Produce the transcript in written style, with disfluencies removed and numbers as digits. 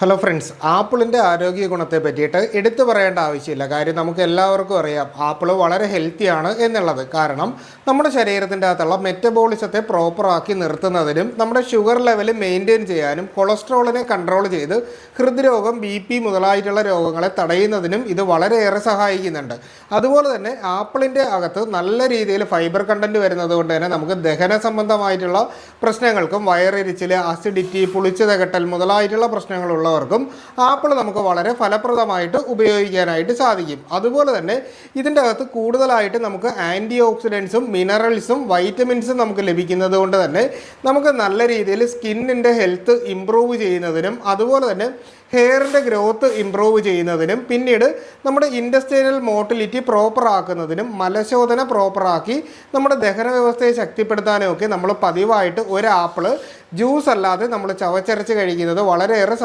Hello friends, ആപ്പിളിൻ്റെ ആരോഗ്യ ഗുണത്തെ പറ്റിയിട്ട് എടുത്തു പറയേണ്ട ആവശ്യമില്ല. കാര്യം നമുക്ക് എല്ലാവർക്കും അറിയാം ആപ്പിൾ വളരെ ഹെൽത്തിയാണ് എന്നുള്ളത്. കാരണം നമ്മുടെ ശരീരത്തിൻ്റെ അകത്തുള്ള മെറ്റബോളിസത്തെ പ്രോപ്പറാക്കി നിർത്തുന്നതിനും നമ്മുടെ ഷുഗർ ലെവൽ മെയിൻറ്റെയിൻ ചെയ്യാനും കൊളസ്ട്രോളിനെ കൺട്രോൾ ചെയ്ത് ഹൃദ്രോഗം, BP മുതലായിട്ടുള്ള രോഗങ്ങളെ തടയുന്നതിനും ഇത് വളരെയേറെ സഹായിക്കുന്നുണ്ട്. അതുപോലെ തന്നെ ആപ്പിളിൻ്റെ അകത്ത് നല്ല രീതിയിൽ ഫൈബർ കണ്ടൻറ്റ് വരുന്നത് കൊണ്ട് തന്നെ നമുക്ക് ദഹന സംബന്ധമായിട്ടുള്ള പ്രശ്നങ്ങൾക്കും വയറിരിച്ചിൽ, അസിഡിറ്റി, പുളിച്ചു തകട്ടൽ മുതലായിട്ടുള്ള പ്രശ്നങ്ങളുള്ളവർക്കും ആപ്പിൾ നമുക്ക് വളരെ ഫലപ്രദമായിട്ട് ഉപയോഗിക്കാനായിട്ട് സാധിക്കും. അതുപോലെ തന്നെ ഇതിൻ്റെ അകത്ത് കൂടുതലായിട്ട് നമുക്ക് ആൻറ്റി ഓക്സിഡൻസും മിനറൽസും വൈറ്റമിൻസും നമുക്ക് ലഭിക്കുന്നത് കൊണ്ട് തന്നെ നമുക്ക് നല്ല രീതിയിൽ സ്കിന്നിൻ്റെ ഹെൽത്ത് ഇമ്പ്രൂവ് ചെയ്യുന്നതിനും അതുപോലെ തന്നെ ഹെയറിൻ്റെ ഗ്രോത്ത് ഇമ്പ്രൂവ് ചെയ്യുന്നതിനും പിന്നീട് നമ്മുടെ ഇൻഡസ്ട്രിയൽ മോട്ടിലിറ്റി പ്രോപ്പർ ആക്കുന്നതിനും മലശോധന പ്രോപ്പറാക്കി നമ്മുടെ ദഹന വ്യവസ്ഥയെ ശക്തിപ്പെടുത്താനും ഒക്കെ നമ്മൾ പതിവായിട്ട് ഒരു ആപ്പിൾ ജ്യൂസ് അല്ലാതെ നമ്മൾ ചവച്ചരച്ച് കഴിക്കുന്നത് വളരെയേറെ